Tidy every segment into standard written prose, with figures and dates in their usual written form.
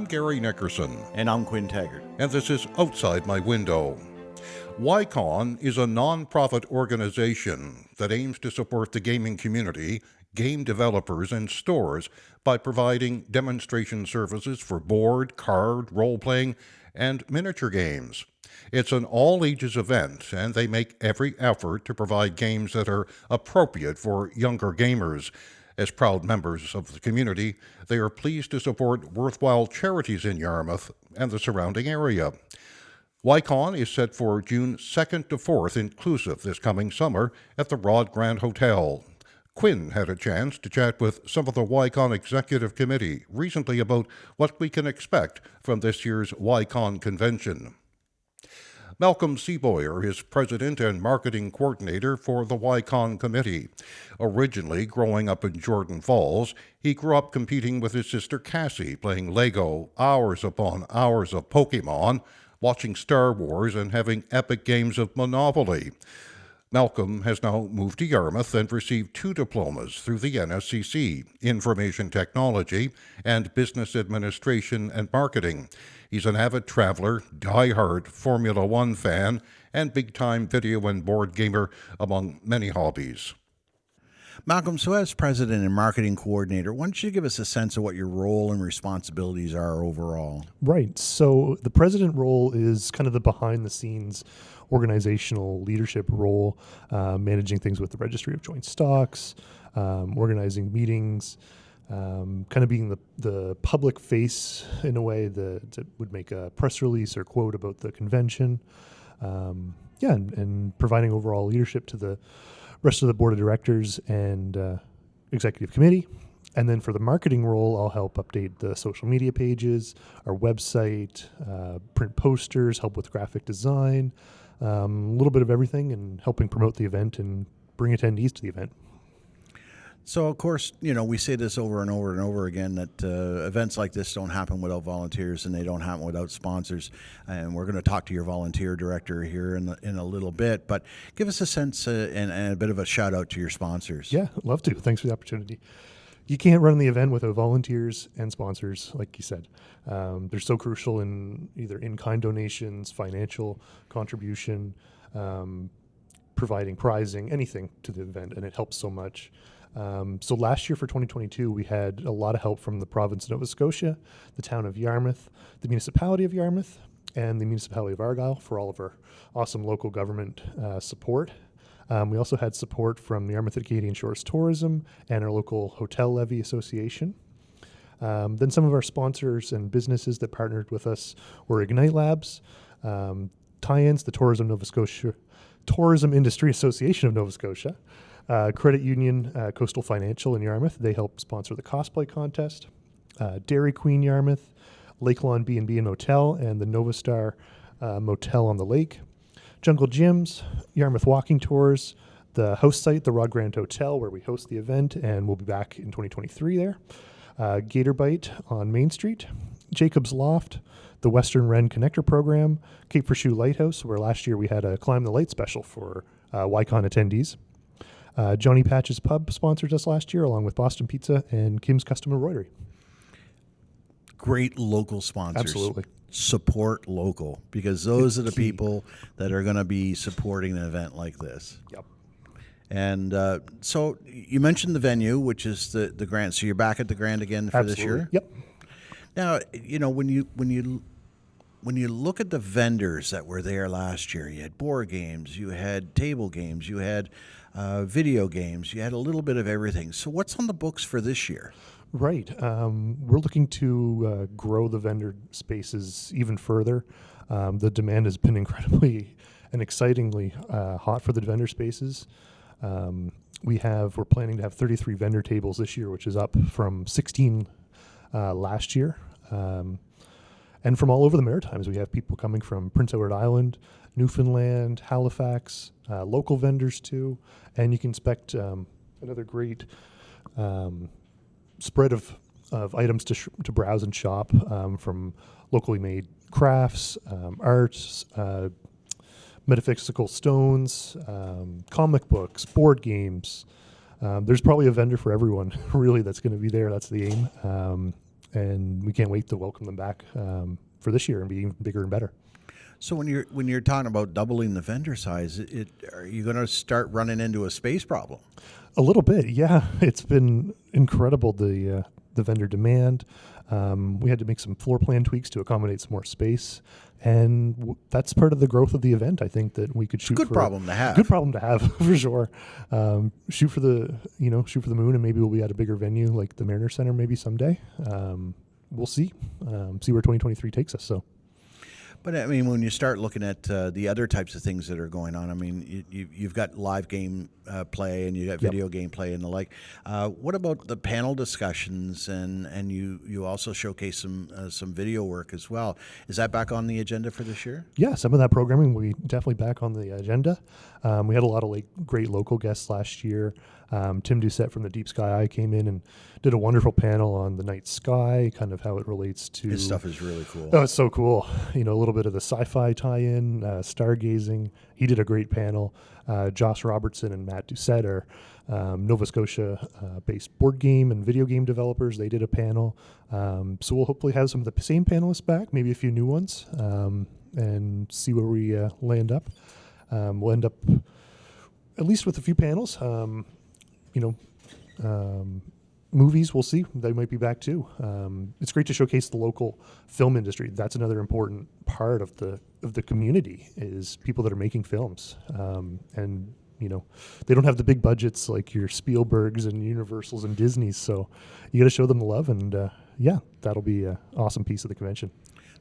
I'm Gary Nickerson. And I'm Quinn Taggart. And this is Outside My Window. YCON is a non-profit organization that aims to support the gaming community, game developers, and stores by providing demonstration services for board, card, role-playing, and miniature games. It's an all-ages event, and they make every effort to provide games that are appropriate for younger gamers. As proud members of the community, they are pleased to support worthwhile charities in Yarmouth and the surrounding area. YCON is set for June 2nd to 4th inclusive this coming summer at the Rod Grand Hotel. Quinn had a chance to chat with some of the YCON Executive Committee recently about what we can expect from this year's YCON convention. Malcolm Seaboyer is President and Marketing Coordinator for the YCON Committee. Originally growing up in Jordan Falls, he grew up competing with his sister Cassie, playing Lego, hours upon hours of Pokemon, watching Star Wars, and having epic games of Monopoly. Malcolm has now moved to Yarmouth and received 2 diplomas through the NSCC, Information Technology and Business Administration and Marketing. He's an avid traveler, die-hard Formula One fan, and big-time video and board gamer, among many hobbies. Malcolm, so as President and Marketing Coordinator, why don't you give us a sense of what your role and responsibilities are overall? Right. So the president role is kind of the behind-the-scenes organizational leadership role, managing things with the Registry of Joint Stocks, organizing meetings, kind of being the public face in a way that would make a press release or quote about the convention. And providing overall leadership to the rest of the board of directors and executive committee. And then for the marketing role, I'll help update the social media pages, our website, print posters, help with graphic design, a little bit of everything, and helping promote the event and bring attendees to the event. So, of course, we say this over and over and over again that events like this don't happen without volunteers and they don't happen without sponsors. And we're going to talk to your volunteer director here in a little bit. But give us a sense and a bit of a shout out to your sponsors. Yeah, I'd love to. Thanks for the opportunity. You can't run the event without volunteers and sponsors, like you said. They're so crucial in either in-kind donations, financial contribution, providing prizing, anything to the event, and it helps so much. So last year for 2022, we had a lot of help from the province of Nova Scotia, the town of Yarmouth, the municipality of Yarmouth, and the municipality of Argyll for all of our awesome local government support. We also had support from the Yarmouth Acadian Shores Tourism and our local Hotel Levy Association. Then some of our sponsors and businesses that partnered with us were Ignite Labs, Tie-ins, the Tourism Industry Association of Nova Scotia, Credit Union Coastal Financial in Yarmouth. They help sponsor the cosplay contest. Dairy Queen Yarmouth, Lakelon B&B and Motel, and the Nova Star Motel on the Lake. Jungle Gyms, Yarmouth Walking Tours, the host site, the Rod Grand Hotel, where we host the event, and we'll be back in 2023 there. Gator Bite on Main Street, Jacob's Loft, the Western Wren Connector Program, Cape for Shoe Lighthouse, where last year we had a Climb the Light special for YCON attendees. Johnny Patch's Pub sponsored us last year, along with Boston Pizza and Kim's Custom Embroidery. Great local sponsors. Absolutely. Support local, because those are the people that are going to be supporting an event like this. Yep. And so you mentioned the venue, which is the Grand. So you're back at the Grand again for Absolutely. This year? Yep. Now, when you look at the vendors that were there last year, you had board games, you had table games, you had video games, you had a little bit of everything. So what's on the books for this year? Right. We're looking to grow the vendor spaces even further. The demand has been incredibly and excitingly hot for the vendor spaces. We're planning to have 33 vendor tables this year, which is up from 16 last year. And from all over the Maritimes, we have people coming from Prince Edward Island, Newfoundland, Halifax, local vendors too. And you can expect another great spread of items to browse and shop, from locally made crafts, arts, metaphysical stones, comic books, board games. There's probably a vendor for everyone, really, that's going to be there. That's the aim. and we can't wait to welcome them back for this year and be even bigger and better. So when you're talking about doubling the vendor size, are you going to start running into a space problem? A little bit, yeah. It's been incredible, the vendor demand. We had to make some floor plan tweaks to accommodate some more space, and that's part of the growth of the event. I think that we could shoot Good for problem to have. Good problem to have for sure. Shoot for the moon, and maybe we'll be at a bigger venue like the Mariner Center maybe someday. We'll see where 2023 takes us. So. But I mean, when you start looking at the other types of things that are going on, I mean, you've got live game play and you got video game play and the like. What about the panel discussions and you also showcase some video work as well? Is that back on the agenda for this year? Yeah, some of that programming we definitely back on the agenda. We had a lot of great local guests last year. Tim Doucette from the Deep Sky Eye came in and did a wonderful panel on the night sky, kind of how it relates to... His stuff is really cool. Oh, it's so cool. A little bit of the sci-fi tie-in, stargazing. He did a great panel. Josh Robertson and Matt Doucette are Nova Scotia-based board game and video game developers. They did a panel. So we'll hopefully have some of the same panelists back, maybe a few new ones, and see where we land up. We'll end up at least with a few panels. Movies, we'll see. They might be back too. It's great to showcase the local film industry. That's another important part of the community is people that are making films. And they don't have the big budgets like your Spielbergs and Universals and Disneys. So you got to show them the love, and that'll be an awesome piece of the convention.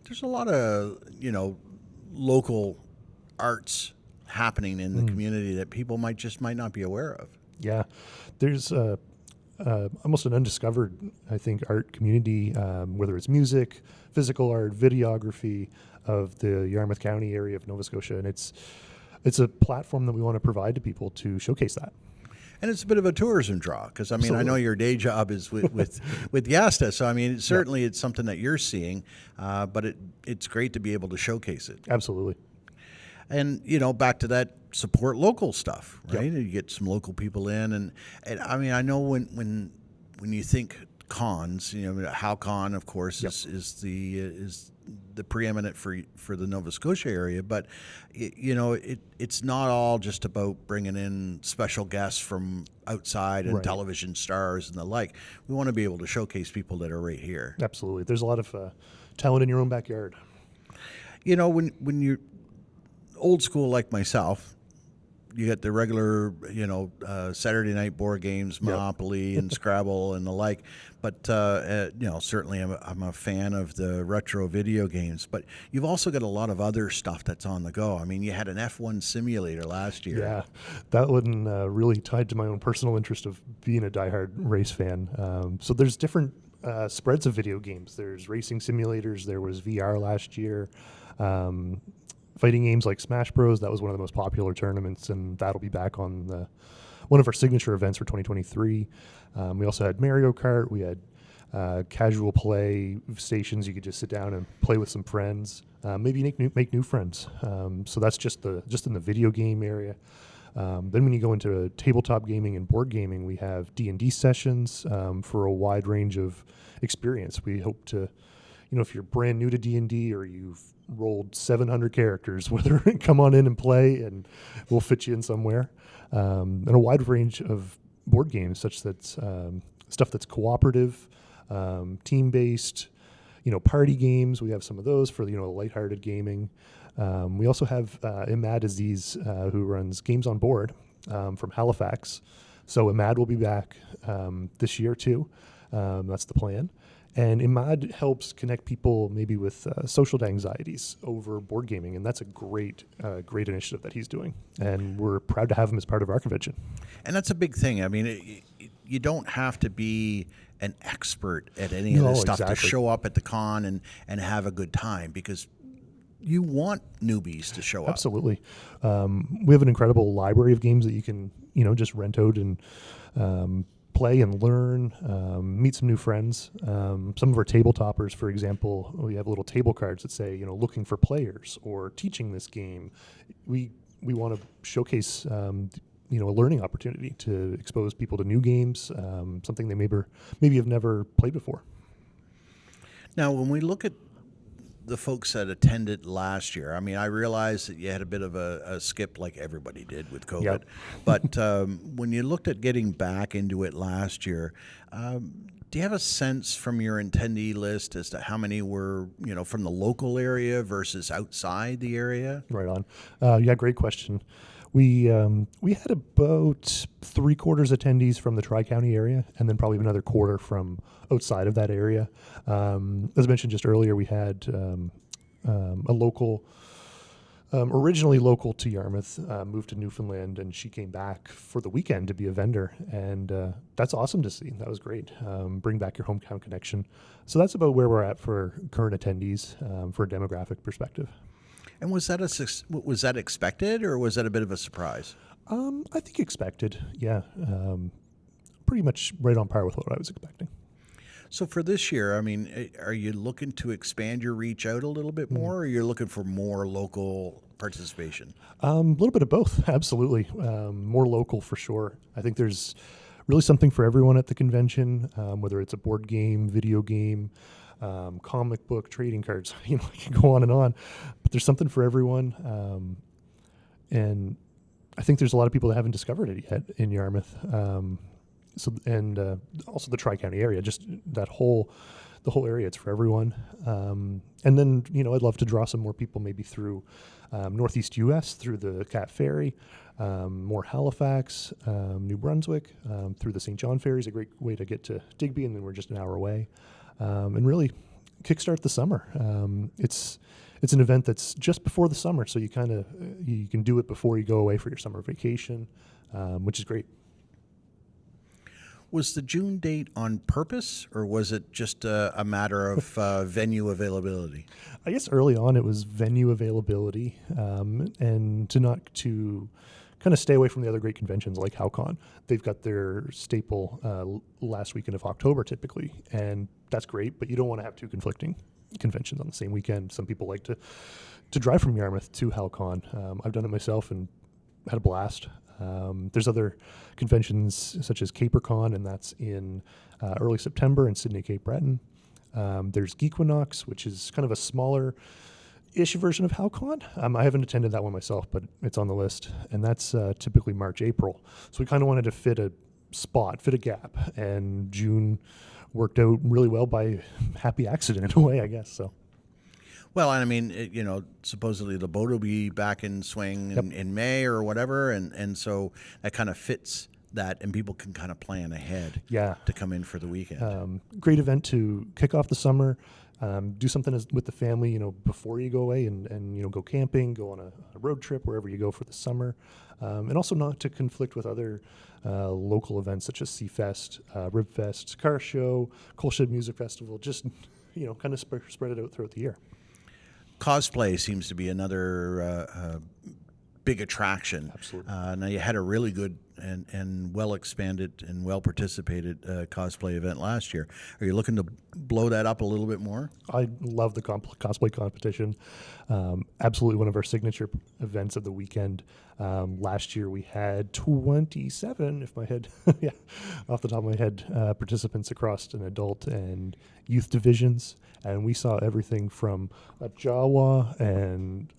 There's a lot of local arts happening in the community that people might not be aware of. Yeah, there's almost an undiscovered, I think, art community, whether it's music, physical art, videography of the Yarmouth County area of Nova Scotia, and it's a platform that we want to provide to people to showcase that. And it's a bit of a tourism draw because, I mean, Absolutely. I know your day job is with Yasta, so, I mean, certainly it's something that you're seeing, but it's great to be able to showcase it. Absolutely. And, back to that support local stuff, right? Yep. You get some local people in. And I mean, I know when you think cons, HowCon, of course, is the preeminent for the Nova Scotia area. But, it's not all just about bringing in special guests from outside and television stars and the like. We want to be able to showcase people that are right here. Absolutely. There's a lot of talent in your own backyard. When you're old school like myself, you get the regular, Saturday night board games, Monopoly and Scrabble and the like. But, certainly I'm a fan of the retro video games. But you've also got a lot of other stuff that's on the go. I mean, you had an F1 simulator last year. Yeah, that one really tied to my own personal interest of being a diehard race fan. So there's different spreads of video games. There's racing simulators. There was VR last year. Fighting games like Smash Bros. That was one of the most popular tournaments, and that'll be back on one of our signature events for 2023. We also had Mario Kart. We had casual play stations. You could just sit down and play with some friends. Maybe make new friends. So that's just in the video game area. Then when you go into tabletop gaming and board gaming, we have D&D sessions for a wide range of experience. We hope to, if you're brand new to D&D or you've rolled 700 characters, whether come on in and play and we'll fit you in somewhere. And a wide range of board games, such that stuff that's cooperative, team-based, party games. We have some of those for, lighthearted gaming. We also have Imad Aziz, who runs Games on Board from Halifax. So Imad will be back this year too. That's the plan. And Imad helps connect people maybe with social anxieties over board gaming, and that's a great initiative that he's doing. And we're proud to have him as part of our convention. And that's a big thing. I mean, you don't have to be an expert at any of this stuff to show up at the con and have a good time, because you want newbies to show up. Absolutely. We have an incredible library of games that you can, just rent out and play and learn, meet some new friends. Some of our tabletoppers, for example, we have little table cards that say, looking for players or teaching this game. We want to showcase, a learning opportunity to expose people to new games, something they maybe have never played before. Now, when we look at the folks that attended last year, I mean, I realize that you had a bit of a skip like everybody did with COVID. Yep. But when you looked at getting back into it last year, do you have a sense from your attendee list as to how many were, from the local area versus outside the area? Right on. Yeah, great question. We had about 3/4 attendees from the Tri-County area, and then probably another quarter from outside of that area. As I mentioned just earlier, we had a local, originally local to Yarmouth, moved to Newfoundland, and she came back for the weekend to be a vendor, and that's awesome to see. That was great. Bring back your hometown connection. So that's about where we're at for current attendees for a demographic perspective. And was that expected, or was that a bit of a surprise? I think expected, yeah. Pretty much right on par with what I was expecting. So for this year, I mean, are you looking to expand your reach out a little bit more, or you're looking for more local participation? A little bit of both, absolutely. More local for sure. I think there's really something for everyone at the convention, whether it's a board game, video game, comic book, trading cards. I can go on and on, but there's something for everyone. And I think there's a lot of people that haven't discovered it yet in Yarmouth. Also the Tri-County area, just the whole area, it's for everyone. And then, I'd love to draw some more people maybe through Northeast US, through the Cat Ferry, more Halifax, New Brunswick, through the St. John Ferry is a great way to get to Digby, and then we're just an hour away. And really kickstart the summer. It's an event that's just before the summer, so you can do it before you go away for your summer vacation, which is great. Was the June date on purpose, or was it just a matter of venue availability? I guess early on it was venue availability, and to kind of stay away from the other great conventions like HowCon. They've got their staple last weekend of October typically, and that's great, but you don't want to have two conflicting conventions on the same weekend. Some people like to drive from Yarmouth to HowCon. I've done it myself and had a blast. There's other conventions such as CaperCon, and that's in early September in Sydney, Cape Breton. There's Geekwinox, which is kind of a smaller-ish version of HowCon. I haven't attended that one myself, but it's on the list, and that's typically March, April. So we kind of wanted to fit a gap, and June worked out really well by happy accident in a way, I guess. So. Well, and I mean, supposedly the boat will be back in swing in May or whatever, and so that kind of fits that, and people can kind of plan ahead to come in for the weekend. Great event to kick off the summer, do something with the family, before you go away, and go camping, go on a road trip, wherever you go for the summer, and also not to conflict with other local events such as Seafest, Ribfest, Car Show, Coalshed Music Festival, just, kind of spread it out throughout the year. Cosplay seems to be another big attraction. Absolutely. Now, you had a really good and well-expanded and well-participated cosplay event last year. Are you looking to blow that up a little bit more? I love the cosplay competition. Absolutely one of our signature events of the weekend. Last year we had 27, if my head, off the top of my head, participants across an adult and youth divisions. And we saw everything from a Jawa and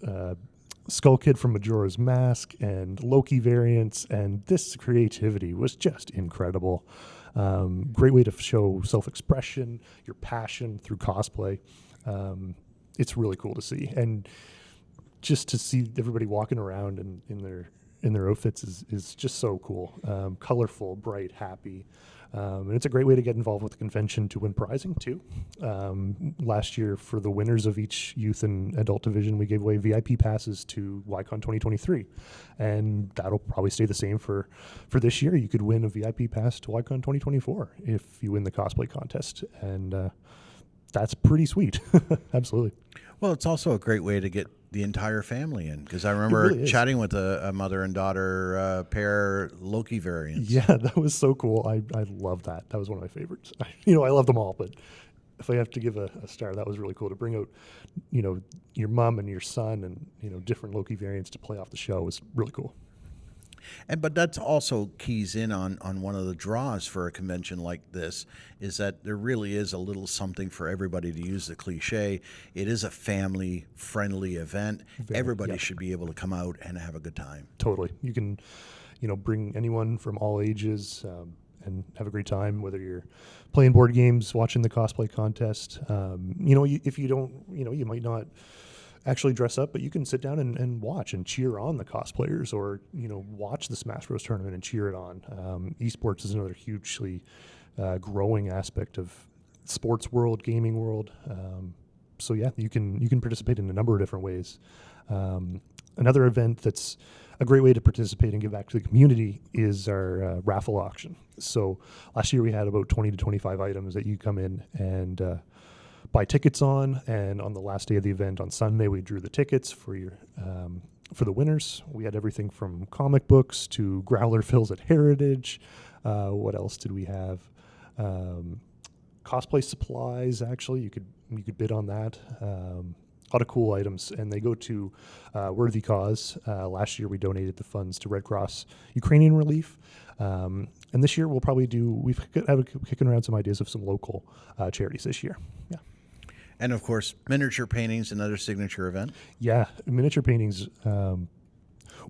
Skull Kid from Majora's Mask and Loki variants, and this creativity was just incredible. Great way to show self-expression, your passion through cosplay. It's really cool to see, and just to see everybody walking around in their outfits is just so cool. Colorful, bright, happy. And it's a great way to get involved with the convention to win prizing too. Last year, for the winners of each youth and adult division, we gave away VIP passes to YCON 2023, and that'll probably stay the same for this year. You could win a VIP pass to YCON 2024 if you win the cosplay contest, and that's pretty sweet. Absolutely. Well, it's also a great way to get the entire family in, because I remember chatting with a mother and daughter pair Loki variants. Yeah, that was so cool. I love that. That was one of my favorites. I love them all, but if I have to give a star, that was really cool to bring out, your mom and your son and, different Loki variants to play off the show was really cool. But that's also keys in on one of the draws for a convention like this is that there really is a little something for everybody, to use the cliche. It is a family friendly event. Everybody Yep. should be able to come out and have a good time. Totally. You can, bring anyone from all ages and have a great time, whether you're playing board games, watching the cosplay contest. If you don't, you might not actually dress up, but you can sit down and watch and cheer on the cosplayers, or, watch the Smash Bros. Tournament and cheer it on. Esports is another hugely growing aspect of sports world, gaming world. So yeah, you can participate in a number of different ways. Another event that's a great way to participate and give back to the community is our raffle auction. So last year we had about 20 to 25 items that you come in and buy tickets on, and on the last day of the event on Sunday we drew the tickets for the winners. We had everything from comic books to growler fills at Heritage. What else did we have? Cosplay supplies. Actually, you could bid on that. A lot of cool items, and they go to worthy cause. Last year we donated the funds to Red Cross Ukrainian Relief, and this year we've kicking around some ideas of some local charities this year. Yeah. And of course, miniature paintings, another signature event. Yeah, miniature paintings,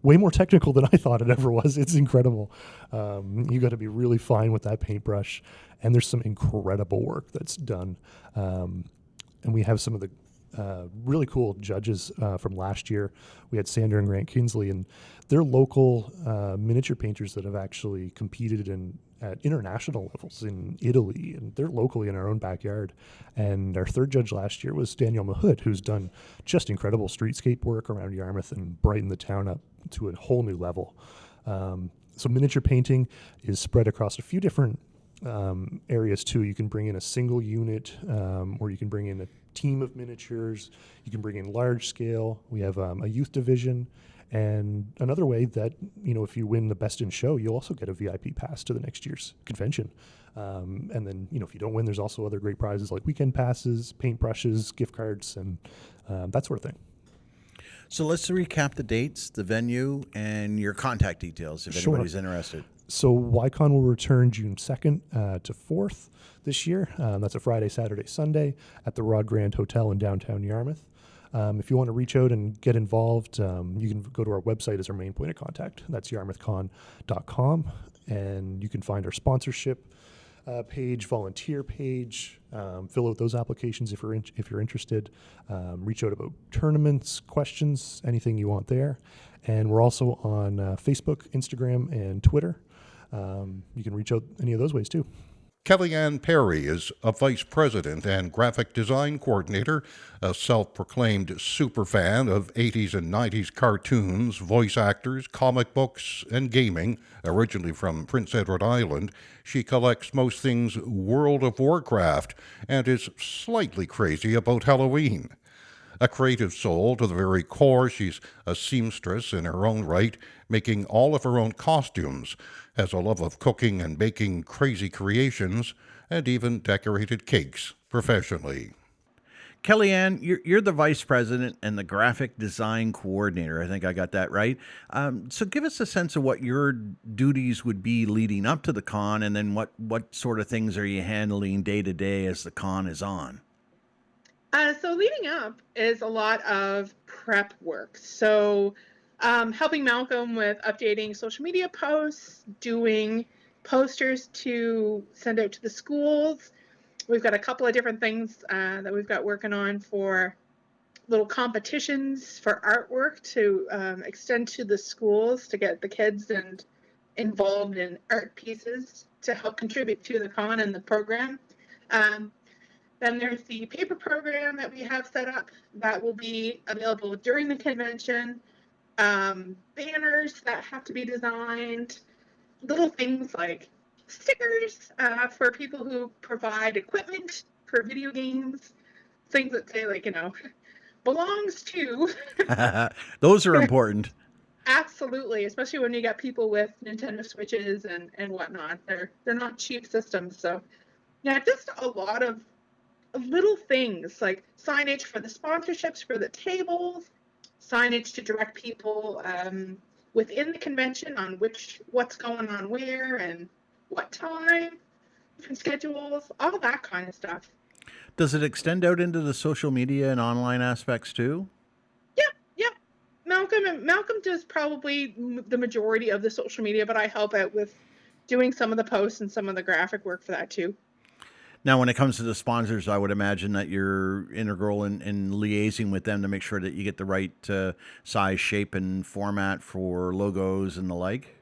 way more technical than I thought it ever was. It's incredible. You got to be really fine with that paintbrush, and there's some incredible work that's done. And we have some of the really cool judges from last year. We had Sander and Grant Kinsley, and they're local miniature painters that have actually competed at international levels in Italy, and they're locally in our own backyard. And our third judge last year was Daniel Mahood, who's done just incredible streetscape work around Yarmouth and brightened the town up to a whole new level. So miniature painting is spread across a few different areas too. You can bring in a single unit, or you can bring in a team of miniatures. You can bring in large scale. We have a youth division, and another way that, if you win the best in show, you'll also get a VIP pass to the next year's convention. And then, if you don't win, there's also other great prizes like weekend passes, paintbrushes, gift cards, and that sort of thing. So let's recap the dates, the venue, and your contact details if Sure. anybody's interested. So YCON will return June 2nd to 4th this year. That's a Friday, Saturday, Sunday at the Rod Grand Hotel in downtown Yarmouth. If you want to reach out and get involved, you can go to our website as our main point of contact. That's yarmouthcon.com, and you can find our sponsorship page, volunteer page. Fill out those applications if you're interested. Reach out about tournaments, questions, anything you want there. And we're also on Facebook, Instagram, and Twitter. You can reach out any of those ways too. Kellyanne Perry is a vice president and graphic design coordinator, a self-proclaimed superfan of 80s and 90s cartoons, voice actors, comic books, and gaming. Originally from Prince Edward Island, she collects most things World of Warcraft and is slightly crazy about Halloween. A creative soul to the very core, she's a seamstress in her own right, making all of her own costumes, has a love of cooking and baking crazy creations, and even decorated cakes professionally. Kellyanne, you're the vice president and the graphic design coordinator. I think I got that right. So give us a sense of what your duties would be leading up to the con, and then what sort of things are you handling day to day as the con is on? So leading up is a lot of prep work. So helping Malcolm with updating social media posts, doing posters to send out to the schools. We've got a couple of different things that we've got working on for little competitions for artwork to extend to the schools to get the kids involved in art pieces to help contribute to the con and the program. Then there's the paper program that we have set up that will be available during the convention. Banners that have to be designed, little things like stickers for people who provide equipment for video games, things that say belongs to. Those are important. Absolutely, especially when you got people with Nintendo Switches and whatnot. They're not cheap systems. So yeah, just a lot of little things like signage for the sponsorships for the tables, signage to direct people within the convention on what's going on where and what time, different schedules, all that kind of stuff. Does it extend out into the social media and online aspects too? Yeah. Malcolm does probably the majority of the social media, but I help out with doing some of the posts and some of the graphic work for that too. Now, when it comes to the sponsors, I would imagine that you're integral in liaising with them to make sure that you get the right size, shape, and format for logos and the like.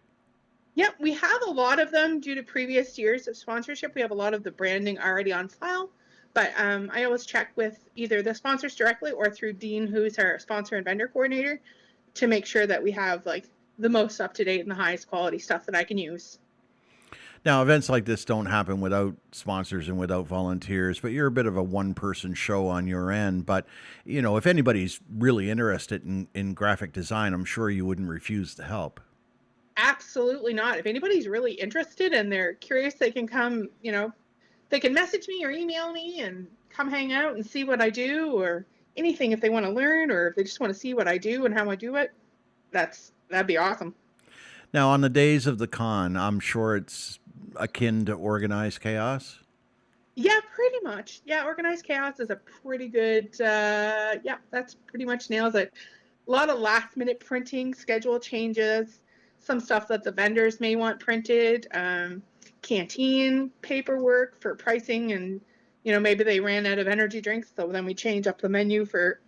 Yep, we have a lot of them due to previous years of sponsorship. We have a lot of the branding already on file, but I always check with either the sponsors directly or through Dean, who's our sponsor and vendor coordinator, to make sure that we have like the most up-to-date and the highest quality stuff that I can use. Now, events like this don't happen without sponsors and without volunteers, but you're a bit of a one-person show on your end. But, if anybody's really interested in graphic design, I'm sure you wouldn't refuse to help. Absolutely not. If anybody's really interested and they're curious, they can come, they can message me or email me and come hang out and see what I do, or anything if they want to learn, or if they just want to see what I do and how I do it. That'd be awesome. Now, on the days of the con, I'm sure it's akin to organized chaos. Yeah, pretty much. Yeah, organized chaos is a pretty good, that's pretty much nails it. A lot of last minute printing, schedule changes, some stuff that the vendors may want printed, canteen paperwork for pricing, and, maybe they ran out of energy drinks, so then we change up the menu for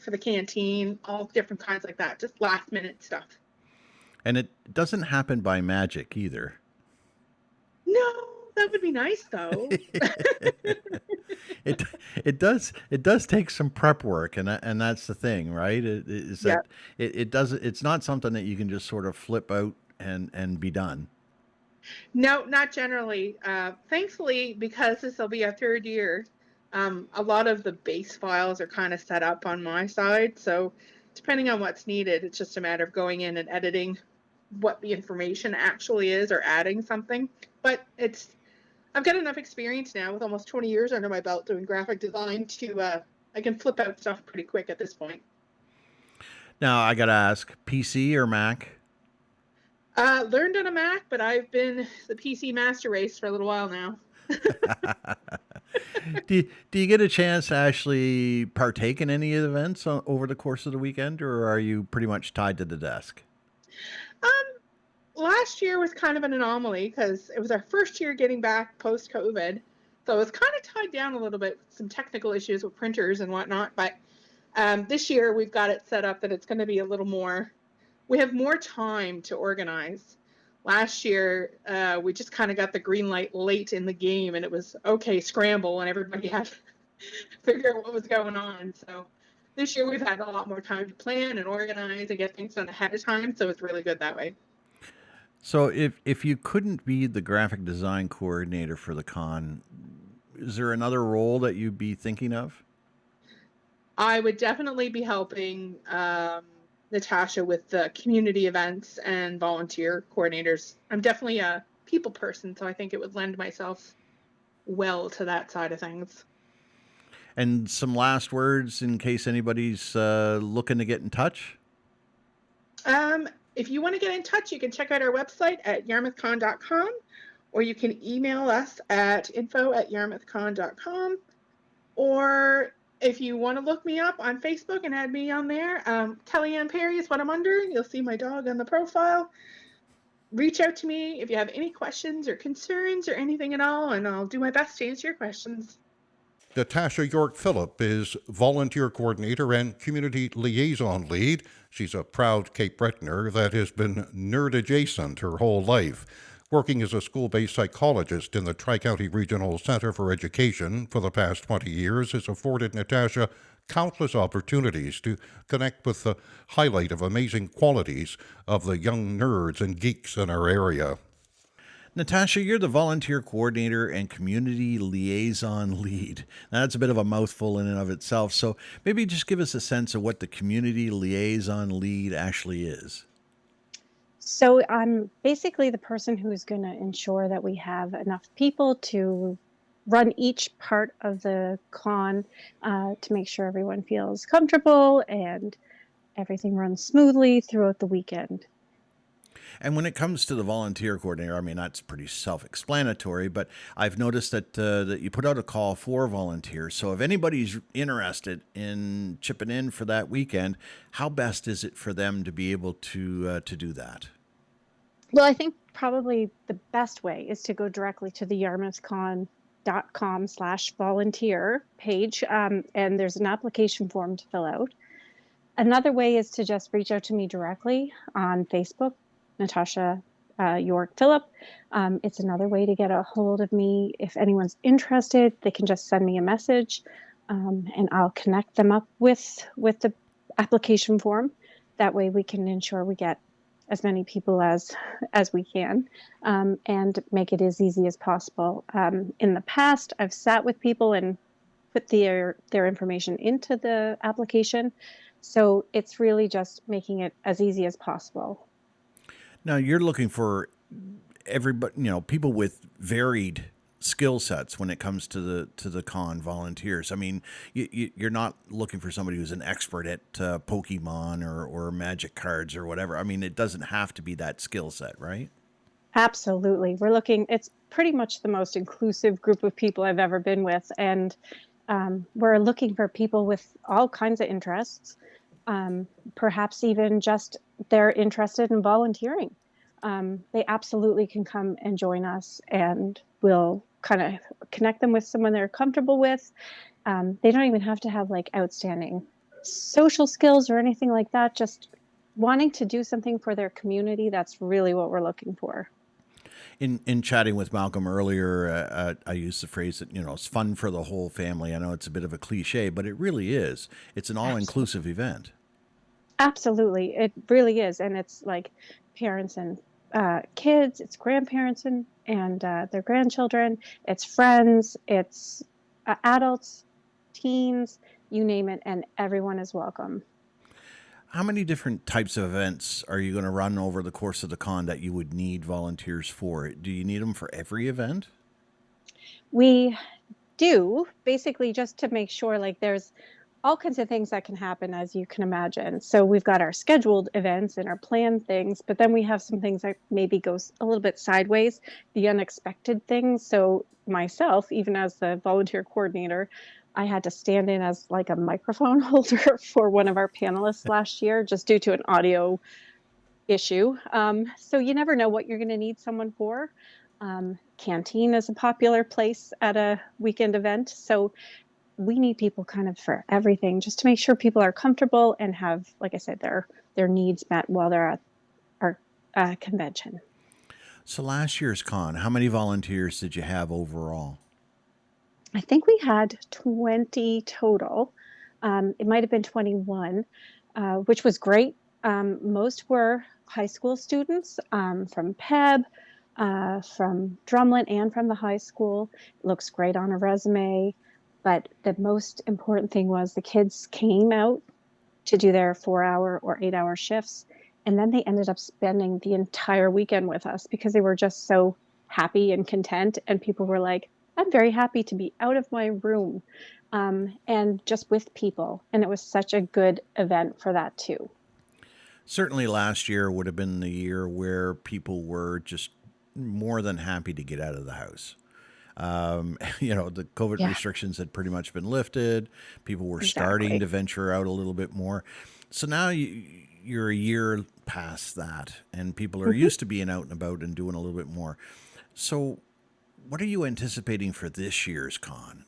the canteen, all different kinds like that, just last minute stuff. And it doesn't happen by magic either. No, that would be nice though. It does take some prep work, and that's the thing, right? It's not something that you can just sort of flip out and be done. No, not generally. Thankfully, because this will be our third year, a lot of the base files are kind of set up on my side. So depending on what's needed, it's just a matter of going in and editing what the information actually is, or adding something. But I've got enough experience now with almost 20 years under my belt doing graphic design to I can flip out stuff pretty quick at this point. Now, I got to ask, PC or Mac? Learned on a Mac, but I've been the PC master race for a little while now. Do you get a chance to actually partake in any events over the course of the weekend, or are you pretty much tied to the desk? Last year was kind of an anomaly because it was our first year getting back post-COVID. So it was kind of tied down a little bit, some technical issues with printers and whatnot. But this year we've got it set up that it's going to be a little more, we have more time to organize. Last year, we just kind of got the green light late in the game, and it was, okay, scramble, and everybody had to figure out what was going on. So this year we've had a lot more time to plan and organize and get things done ahead of time. So it's really good that way. So if you couldn't be the graphic design coordinator for the con, is there another role that you'd be thinking of? I would definitely be helping Natasha with the community events and volunteer coordinators. I'm definitely a people person, so I think it would lend myself well to that side of things. And some last words in case anybody's looking to get in touch? If you want to get in touch, you can check out our website at yarmouthcon.com, or you can email us at info@yarmouthcon.com, or if you want to look me up on Facebook and add me on there, Kellyanne Perry is what I'm under. You'll see my dog on the profile. Reach out to me if you have any questions or concerns or anything at all, and I'll do my best to answer your questions. Natasha York-Phillip is volunteer coordinator and community liaison lead. She's a proud Cape Bretoner that has been nerd adjacent her whole life. Working as a school-based psychologist in the Tri-County Regional Center for Education for the past 20 years has afforded Natasha countless opportunities to connect with the highlight of amazing qualities of the young nerds and geeks in our area. Natasha, you're the volunteer coordinator and community liaison lead. Now, that's a bit of a mouthful in and of itself, so maybe just give us a sense of what the community liaison lead actually is. So I'm basically the person who is going to ensure that we have enough people to run each part of the con to make sure everyone feels comfortable and everything runs smoothly throughout the weekend. And when it comes to the volunteer coordinator, I mean, that's pretty self-explanatory, but I've noticed that you put out a call for volunteers. So if anybody's interested in chipping in for that weekend, how best is it for them to be able to do that? Well, I think probably the best way is to go directly to the yarmouthcon.com/volunteer page, and there's an application form to fill out. Another way is to just reach out to me directly on Facebook, Natasha York Phillip. It's another way to get a hold of me. If anyone's interested, they can just send me a message, and I'll connect them up with the application form. That way we can ensure we get as many people as we can, and make it as easy as possible. In the past, I've sat with people and put their information into the application. So it's really just making it as easy as possible. Now you're looking for everybody, people with varied skill sets when it comes to the con volunteers. I mean, you're not looking for somebody who's an expert at Pokemon or Magic cards or whatever. I mean, it doesn't have to be that skill set, right? Absolutely. It's pretty much the most inclusive group of people I've ever been with. And we're looking for people with all kinds of interests, perhaps even just they're interested in volunteering. They absolutely can come and join us, and we'll kind of connect them with someone they're comfortable with. They don't even have to have like outstanding social skills or anything like that. Just wanting to do something for their community. That's really what we're looking for. In chatting with Malcolm earlier, I used the phrase that, it's fun for the whole family. I know it's a bit of a cliche, but it really is. It's an all-inclusive event. Absolutely. It really is. And it's like parents and kids, it's grandparents and their grandchildren, it's friends, it's adults, teens, you name it, and everyone is welcome. How many different types of events are you going to run over the course of the con that you would need volunteers for? Do you need them for every event? We do, basically, just to make sure, like, there's all kinds of things that can happen, as you can imagine. So we've got our scheduled events and our planned things, but then we have some things that maybe goes a little bit sideways, the unexpected things. So myself, even as the volunteer coordinator, I had to stand in as like a microphone holder for one of our panelists last year, just due to an audio issue. So you never know what you're going to need someone for. Canteen is a popular place at a weekend event. So we need people kind of for everything, just to make sure people are comfortable and have, like I said, their needs met while they're at our convention. So last year's con, how many volunteers did you have overall? I think we had 20 total. It might have been 21, which was great. Most were high school students from PEB, from Drumlin, and from the high school. It looks great on a resume. But the most important thing was the kids came out to do their 4-hour or 8-hour shifts. And then they ended up spending the entire weekend with us because they were just so happy and content. And people were like, I'm very happy to be out of my room and just with people. And it was such a good event for that too. Certainly last year would have been the year where people were just more than happy to get out of the house. The COVID restrictions had pretty much been lifted. People were starting to venture out a little bit more. So now you're a year past that, and people are used to being out and about and doing a little bit more. So what are you anticipating for this year's con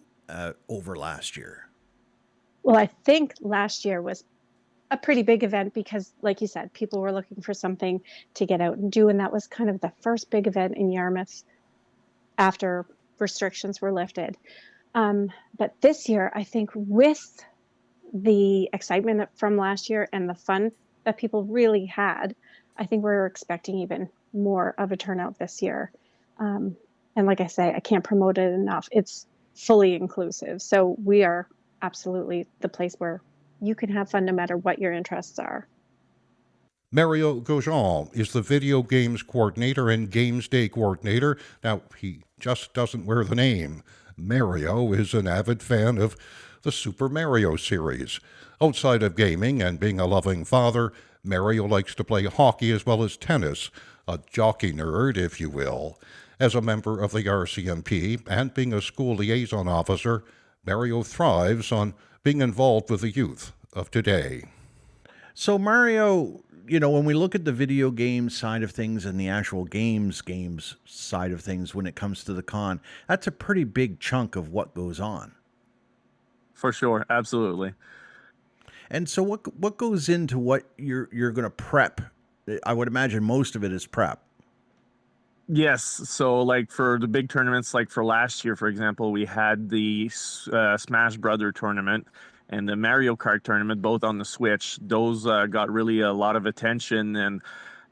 over last year? Well, I think last year was a pretty big event because, like you said, people were looking for something to get out and do. And that was kind of the first big event in Yarmouth after restrictions were lifted. But this year, I think with the excitement from last year and the fun that people really had, I think we're expecting even more of a turnout this year. And like I say, I can't promote it enough. It's fully inclusive. So we are absolutely the place where you can have fun no matter what your interests are. Mario Gaujon is the video games coordinator and games day coordinator. Now, he just doesn't wear the name. Mario is an avid fan of the Super Mario series. Outside of gaming and being a loving father, Mario likes to play hockey as well as tennis, a jockey nerd, if you will. As a member of the RCMP and being a school liaison officer, Mario thrives on being involved with the youth of today. So Mario, when we look at the video game side of things and the actual games side of things when it comes to the con, that's a pretty big chunk of what goes on. For sure, absolutely. And so what goes into what you're going to prep? I would imagine most of it is prep. Yes. So, like for the big tournaments, like for last year, for example, we had the Smash Brother tournament and the Mario Kart tournament, both on the Switch. Those got really a lot of attention, and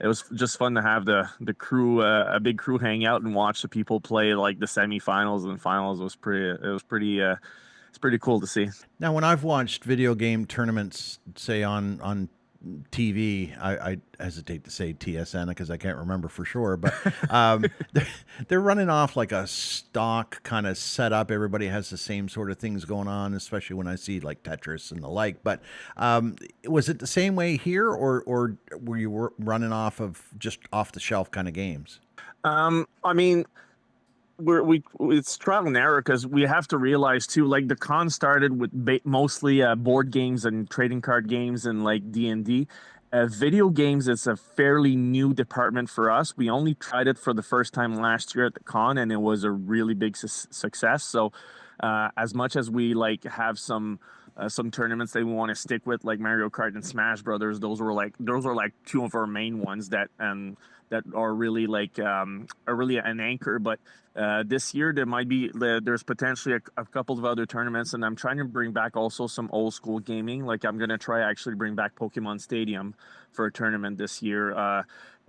it was just fun to have the crew, a big crew, hang out and watch the people play like the semifinals and finals. It was pretty cool to see. Now, when I've watched video game tournaments, say on TV, I hesitate to say TSN because I can't remember for sure, but they're running off like a stock kind of setup. Everybody has the same sort of things going on, especially when I see like Tetris and the like. But was it the same way here, or were you running off of just off the shelf kind of games? I mean, it's trial and error because we have to realize too, like the con started with mostly board games and trading card games and like D&D. Video games is a fairly new department for us. We only tried it for the first time last year at the con, and it was a really big success. So as much as we like have some tournaments that we want to stick with, like Mario Kart and Smash Brothers, those were like two of our main ones that are really like are really an anchor. But this year there's potentially a couple of other tournaments, and I'm trying to bring back also some old school gaming. Like I'm gonna try actually bring back Pokemon Stadium for a tournament this year,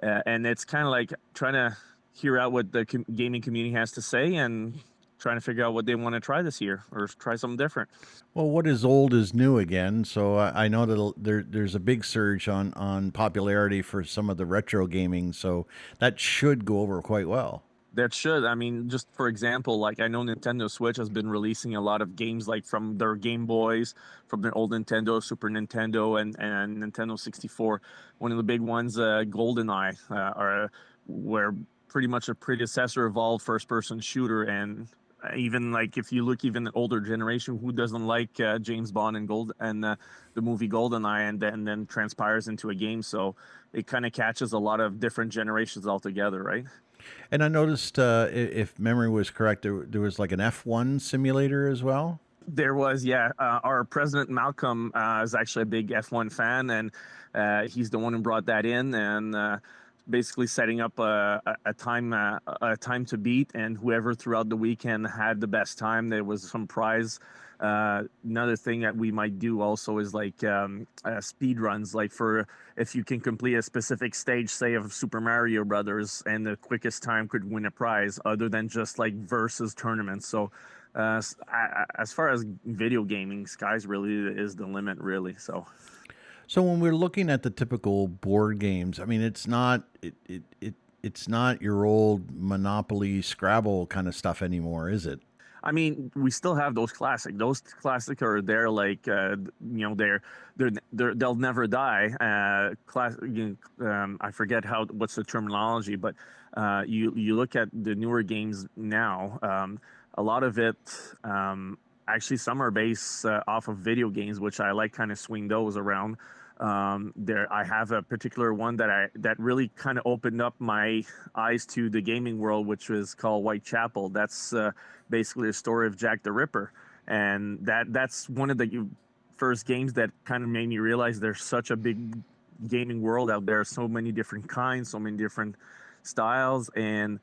and it's kind of like trying to hear out what the gaming community has to say and trying to figure out what they want to try this year or try something different. Well, what is old is new again. So I know that there's a big surge on popularity for some of the retro gaming. So that should go over quite well. That should. I mean, just for example, like I know Nintendo Switch has been releasing a lot of games like from their Game Boys, from their old Nintendo, Super Nintendo, and Nintendo 64. One of the big ones, GoldenEye, where pretty much a predecessor evolved first-person shooter. And even like if you look even at older generation, who doesn't like James Bond and the movie GoldenEye, and then transpires into a game. So it kind of catches a lot of different generations altogether, right? And I noticed, if memory was correct, there was like an F1 simulator as well. There was, yeah. Our president Malcolm is actually a big F1 fan, and he's the one who brought that in, and basically setting up a time to beat, and whoever throughout the weekend had the best time, there was some prize. Another thing that we might do also is like speed runs, like for if you can complete a specific stage, say of Super Mario Brothers, and the quickest time could win a prize, other than just like versus tournaments. So as far as video gaming, sky's really is the limit, really. So when we're looking at the typical board games, I mean, it's not your old Monopoly, Scrabble kind of stuff anymore, is it? I mean, we still have those classic. Those classic are there, like they'll never die. I forget what's the terminology, but you look at the newer games now. A lot of it, actually, some are based off of video games, which I like kind of swing those around. I have a particular one that really kind of opened up my eyes to the gaming world, which was called Whitechapel. That's basically a story of Jack the Ripper, and that's one of the first games that kind of made me realize there's such a big gaming world out there, so many different kinds, so many different styles, and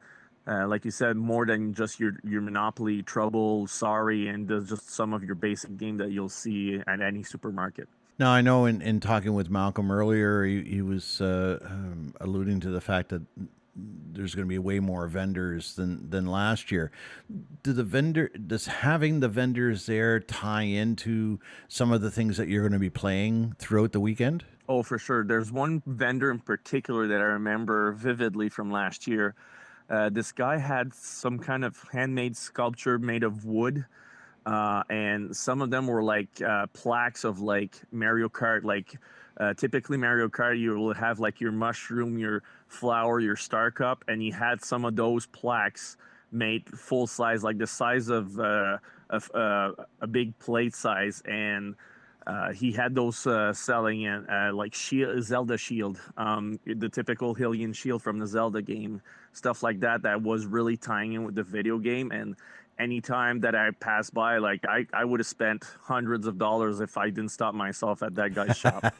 like you said, more than just your Monopoly, Trouble, Sorry, and just some of your basic game that you'll see at any supermarket. Now, I know in talking with Malcolm earlier, he was alluding to the fact that there's going to be way more vendors than last year. Does having the vendors there tie into some of the things that you're going to be playing throughout the weekend? Oh, for sure. There's one vendor in particular that I remember vividly from last year. This guy had some kind of handmade sculpture made of wood. And some of them were like plaques of like Mario Kart, like typically Mario Kart, you will have like your mushroom, your flower, your star cup, and he had some of those plaques made full size, like the size of a big plate size, and he had those selling in like Zelda Shield, the typical Hylian shield from the Zelda game, stuff like that. That was really tying in with the video game. And anytime that I passed by, like I would have spent hundreds of dollars if I didn't stop myself at that guy's shop.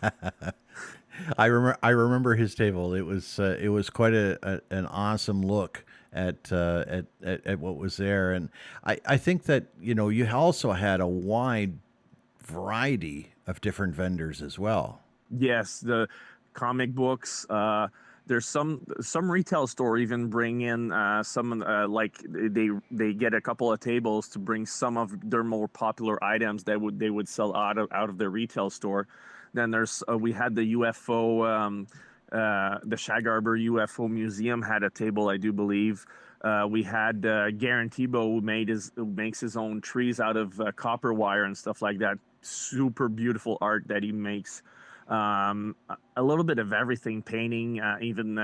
I remember his table. It was quite an awesome look at what was there, and I think that you also had a wide variety of different vendors as well. Yes, the comic books. There's some retail store even bring in some like they get a couple of tables to bring some of their more popular items that they would sell out of their retail store. Then there's we had the UFO, the Shag Harbor UFO Museum had a table, I do believe. We had Garantibo who makes his own trees out of copper wire and stuff like that. Super beautiful art that he makes. A little bit of everything, painting, even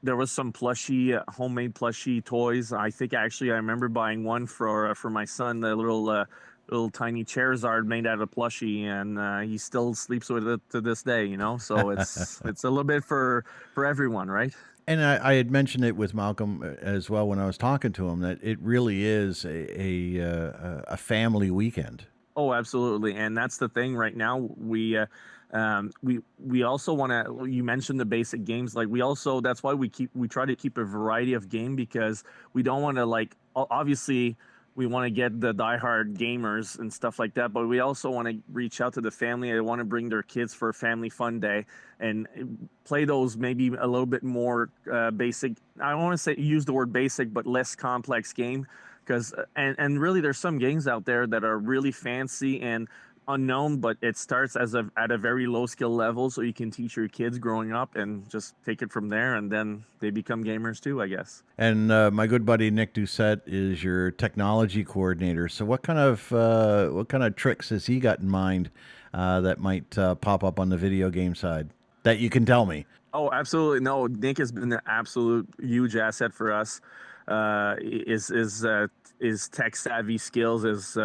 there was some homemade plushie toys. I think actually I remember buying one for my son, the little tiny Charizard made out of plushie, and he still sleeps with it to this day. So it's it's a little bit for everyone, right? And I had mentioned it with Malcolm as well when I was talking to him, that it really is a family weekend. Oh, absolutely, and that's the thing. Right now, we also want to. You mentioned the basic games, like that's why we try to keep a variety of game, because we don't want to obviously we want to get the diehard gamers and stuff like that, but we also want to reach out to the family. They want to bring their kids for a family fun day and play those maybe a little bit more basic. I don't want to say use the word basic, but less complex game. Because and really, there's some games out there that are really fancy and unknown, but it starts at a very low skill level, so you can teach your kids growing up and just take it from there, and then they become gamers too, I guess. And my good buddy Nick Doucette is your technology coordinator. So what kind of tricks has he got in mind that might pop up on the video game side that you can tell me? Oh, absolutely. No, Nick has been an absolute huge asset for us. His tech savvy skills is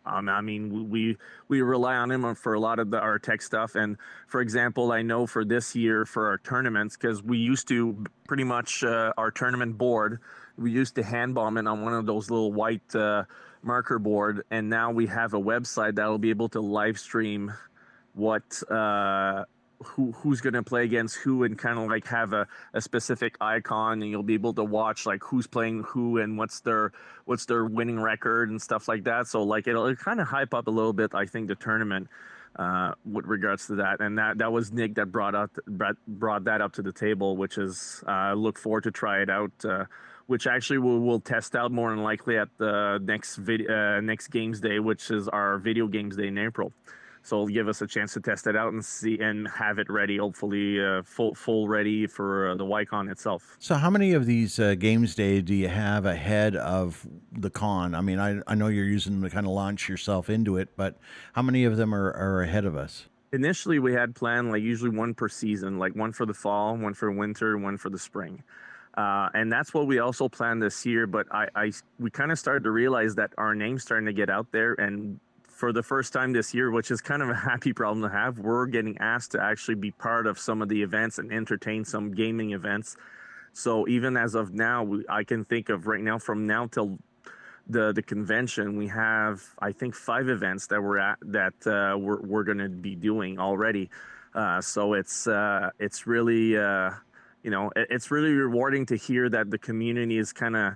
I mean, we rely on him for a lot of our tech stuff. And for example, I know for this year for our tournaments, because we used to pretty much our tournament board, we used to hand bomb it on one of those little white marker board, and now we have a website that will be able to live stream what who's going to play against who, and kind of like have a specific icon, and you'll be able to watch like who's playing who and what's their winning record and stuff like that. So like it'll kind of hype up a little bit, I think, the tournament with regards to that. And that was Nick that brought that up to the table, which is look forward to try it out, which actually we'll test out more than likely at the next games day, which is our video games day in April. So it'll give us a chance to test it out and see and have it ready, hopefully full ready for the YCON itself. So how many of these games day do you have ahead of the con? I mean, I know you're using them to kind of launch yourself into it, but how many of them are ahead of us? Initially, we had planned like usually one per season, like one for the fall, one for winter, one for the spring. And that's what we also planned this year. But we kind of started to realize that our name's starting to get out there, and for the first time this year, which is kind of a happy problem to have, we're getting asked to actually be part of some of the events and entertain some gaming events. So even as of now, I can think of right now, from now till the convention, we have, I think, 5 events that we're going to be doing already. So it's really it's really rewarding to hear that the community is kind of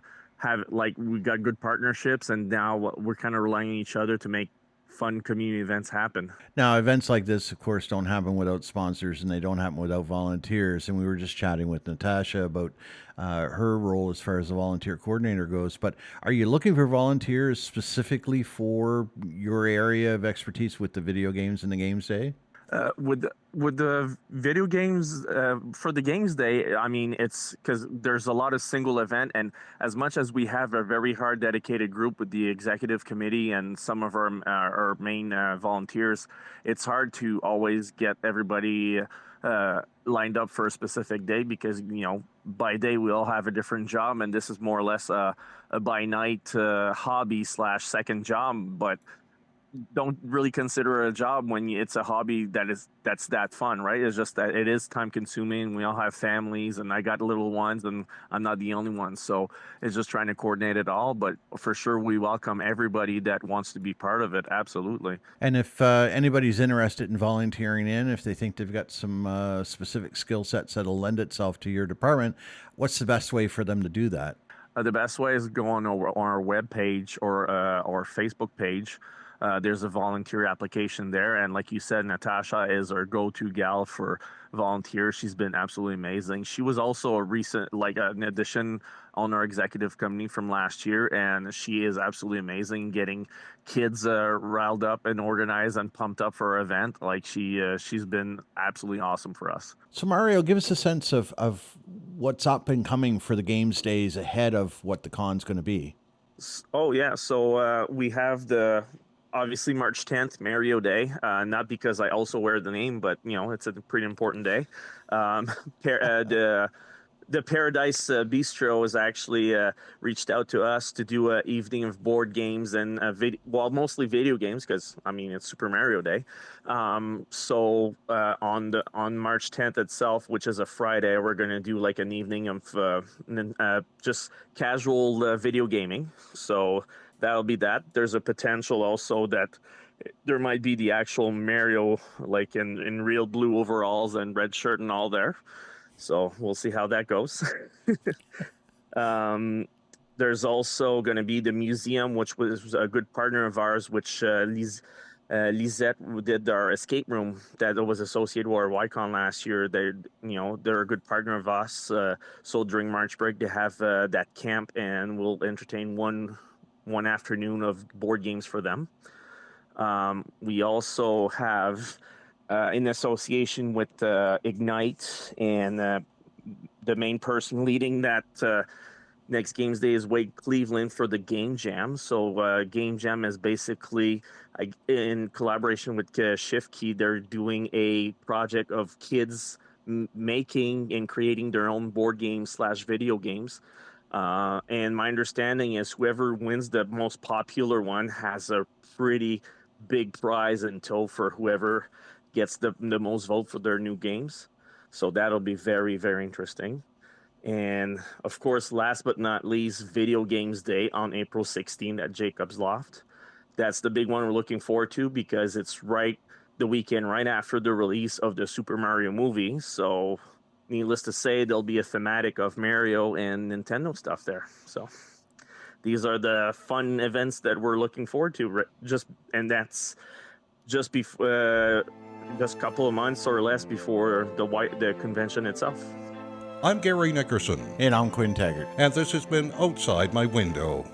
we got good partnerships, and now we're kind of relying on each other to make fun community events happen. Now, events like this, of course, don't happen without sponsors, and they don't happen without volunteers. And we were just chatting with Natasha about her role as far as the volunteer coordinator goes. But are you looking for volunteers specifically for your area of expertise with the video games and the games day? With the video games for the games day, I mean, it's because there's a lot of single event, and as much as we have a very hard dedicated group with the executive committee and some of our main volunteers, it's hard to always get everybody lined up for a specific day because by day we all have a different job, and this is more or less a by night hobby slash second job, but don't really consider it a job when it's a hobby that's that fun, right? It's just that it is time consuming. We all have families, and I got little ones, and I'm not the only one. So it's just trying to coordinate it all. But for sure, we welcome everybody that wants to be part of it. Absolutely. And if anybody's interested in volunteering in, if they think they've got some specific skill sets that'll lend itself to your department, what's the best way for them to do that? The best way is go on our web page or our Facebook page. There's a volunteer application there, and like you said, Natasha is our go-to gal for volunteers. She's been absolutely amazing. She was also a recent, an addition on our executive committee from last year, and she is absolutely amazing, getting kids riled up and organized and pumped up for our event. Like she's been absolutely awesome for us. So Mario, give us a sense of what's up and coming for the games days ahead of what the con's going to be. Oh yeah, so we have obviously March 10th, Mario Day, not because I also wear the name, but it's a pretty important day. The Paradise Bistro has actually reached out to us to do an evening of board games and mostly video games, because it's Super Mario Day. So on March 10th itself, which is a Friday, we're going to do like an evening of just casual video gaming. So that'll be that. There's a potential also that there might be the actual Mario, like in real blue overalls and red shirt and all there. So we'll see how that goes. There's also going to be the museum, which was a good partner of ours, which Lisette did our escape room that was associated with our YCON last year. They're a good partner of us. So during March break, they have that camp, and we'll entertain one afternoon of board games for them. We also have, in association with Ignite, and the main person leading that next Games Day is Wade Cleveland for the Game Jam. So Game Jam is basically, in collaboration with Shift Key, they're doing a project of kids making and creating their own board games / video games. And my understanding is whoever wins the most popular one has a pretty big prize in tow for whoever gets the most vote for their new games. So that'll be very, very interesting. And of course, last but not least, Video Games Day on April 16th at Jacob's Loft. That's the big one we're looking forward to because it's the weekend right after the release of the Super Mario movie. So needless to say, there'll be a thematic of Mario and Nintendo stuff there. So these are the fun events that we're looking forward to. And that's just before, just a couple of months or less before the convention itself. I'm Gary Nickerson. And I'm Quinn Taggart. And this has been Outside My Window.